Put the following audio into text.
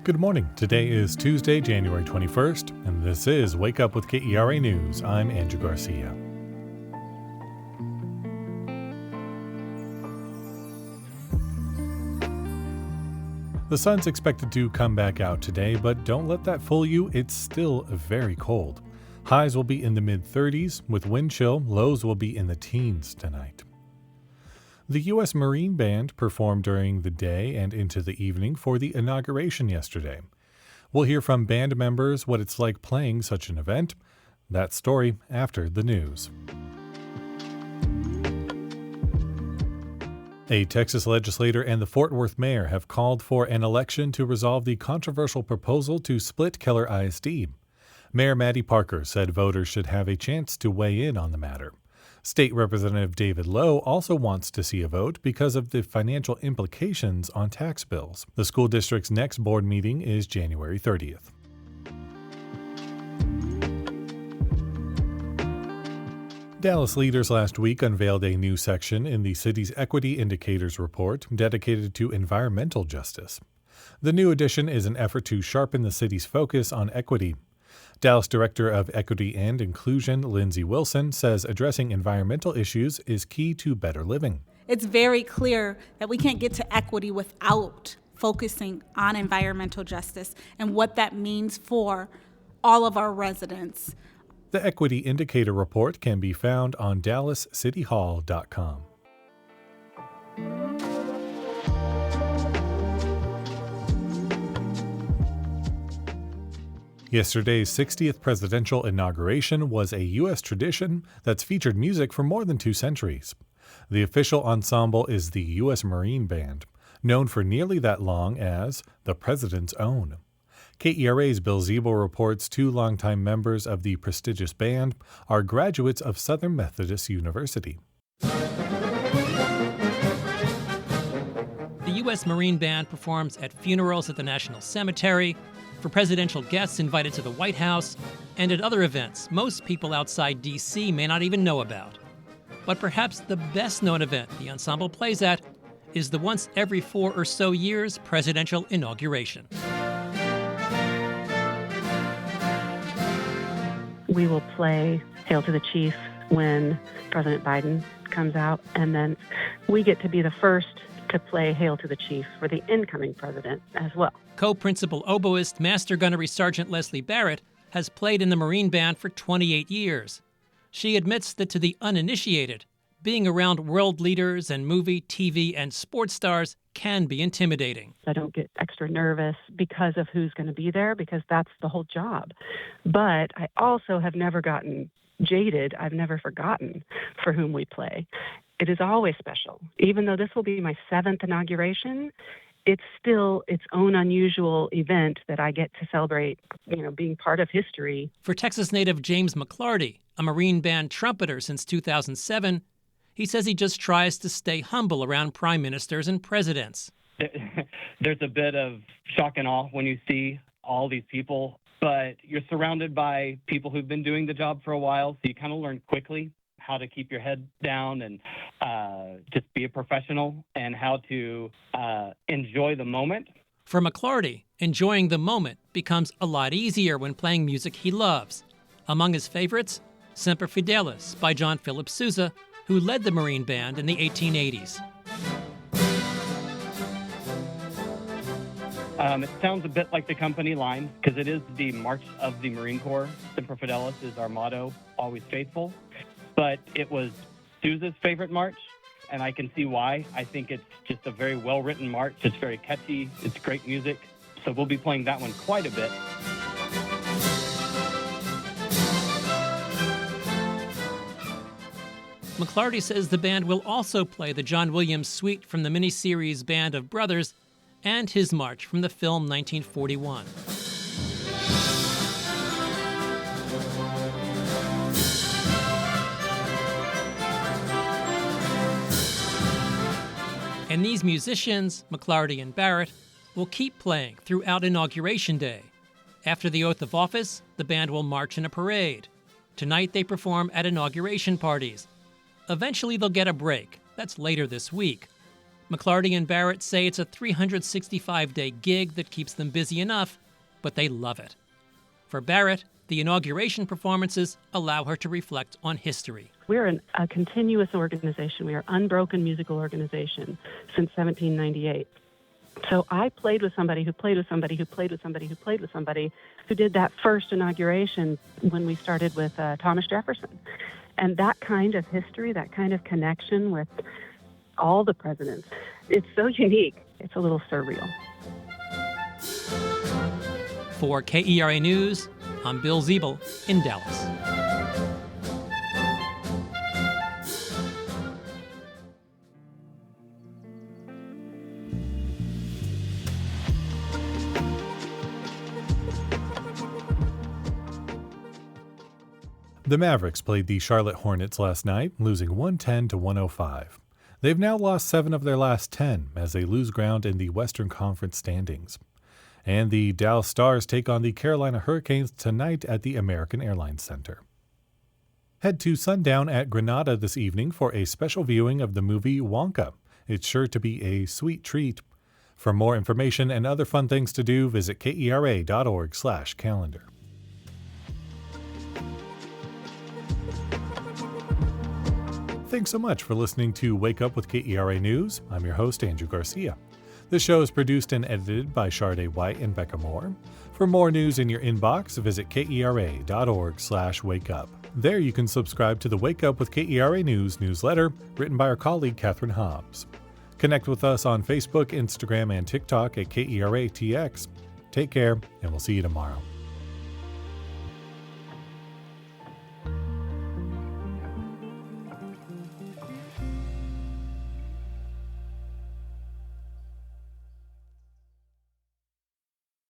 Good morning. Today is Tuesday, January 21st, and this is Wake Up with KERA News. I'm Andrew Garcia. The sun's expected to come back out today, but don't let that fool you. It's still very cold. Highs will be in the mid-30s. With wind chill, lows will be in the teens tonight. The U.S. Marine Band performed during the day and into the evening for the inauguration yesterday. We'll hear from band members what it's like playing such an event. That story after the news. A Texas legislator and the Fort Worth mayor have called for an election to resolve the controversial proposal to split Keller ISD. Mayor Maddie Parker said voters should have a chance to weigh in on the matter. State Representative David Lowe also wants to see a vote because of the financial implications on tax bills. The school district's next board meeting is January 30th. Dallas leaders last week unveiled a new section in the city's Equity Indicators report dedicated to environmental justice. The new edition is an effort to sharpen the city's focus on equity. Dallas Director of Equity and Inclusion, Lindsay Wilson, says addressing environmental issues is key to better living. It's very clear that we can't get to equity without focusing on environmental justice and what that means for all of our residents. The Equity Indicator report can be found on dallascityhall.com. Yesterday's 60th presidential inauguration was a U.S. tradition that's featured music for more than 2 centuries. The official ensemble is the U.S. Marine Band, known for nearly that long as the President's Own. KERA's Bill Ziebel reports 2 longtime members of the prestigious band are graduates of Southern Methodist University. The U.S. Marine Band performs at funerals at the National Cemetery, for presidential guests invited to the White House, and at other events most people outside D.C. may not even know about. But perhaps the best-known event the ensemble plays at is the once every 4 or so years presidential inauguration. We will play Hail to the Chief when President Biden comes out, and then we get to be the first to play Hail to the Chief for the incoming president as well. Co-principal oboist Master Gunnery Sergeant Leslie Barrett has played in the Marine Band for 28 years. She admits that to the uninitiated, being around world leaders and movie, TV, and sports stars can be intimidating. I don't get extra nervous because of who's going to be there, because that's the whole job. But I also have never gotten jaded. I've never forgotten for whom we play. It is always special. Even though this will be my 7th inauguration, it's still its own unusual event that I get to celebrate, being part of history. For Texas native James McClarty, a Marine Band trumpeter since 2007, he says he just tries to stay humble around prime ministers and presidents. There's a bit of shock and awe when you see all these people, but you're surrounded by people who've been doing the job for a while, so you kind of learn quickly how to keep your head down and just be a professional, and how to enjoy the moment. For McClarty, enjoying the moment becomes a lot easier when playing music he loves. Among his favorites, Semper Fidelis by John Philip Sousa, who led the Marine Band in the 1880s. It sounds a bit like the company line, because it is the March of the Marine Corps. Semper Fidelis is our motto, always faithful. But it was Sousa's favorite march, and I can see why. I think it's just a very well-written march. It's very catchy. It's great music. So we'll be playing that one quite a bit. McClarty says the band will also play the John Williams suite from the miniseries Band of Brothers and his march from the film 1941. And these musicians, McClarty and Barrett, will keep playing throughout Inauguration Day. After the oath of office, the band will march in a parade. Tonight they perform at inauguration parties. Eventually they'll get a break. That's later this week. McClarty and Barrett say it's a 365-day gig that keeps them busy enough, but they love it. For Barrett, the inauguration performances allow her to reflect on history. We're a continuous organization. We are an unbroken musical organization since 1798. So I played with somebody who played with somebody who played with somebody who played with somebody who did that first inauguration when we started with Thomas Jefferson. And that kind of history, that kind of connection with all the presidents, it's so unique. It's a little surreal. For KERA News, I'm Bill Ziebel in Dallas. The Mavericks played the Charlotte Hornets last night, losing 110 to 105. They've now lost 7 of their last 10 as they lose ground in the Western Conference standings. And the Dallas Stars take on the Carolina Hurricanes tonight at the American Airlines Center. Head to Sundown at Granada this evening for a special viewing of the movie Wonka. It's sure to be a sweet treat. For more information and other fun things to do, visit kera.org/calendar. Thanks so much for listening to Wake Up with KERA News. I'm your host, Andrew Garcia. This show is produced and edited by Shardae White and Bekah Morr. For more news in your inbox, visit kera.org/wakeup. There you can subscribe to the Wake Up with KERA News newsletter written by our colleague Catherine Hobbs. Connect with us on Facebook, Instagram, and TikTok at KERATX. Take care, and we'll see you tomorrow.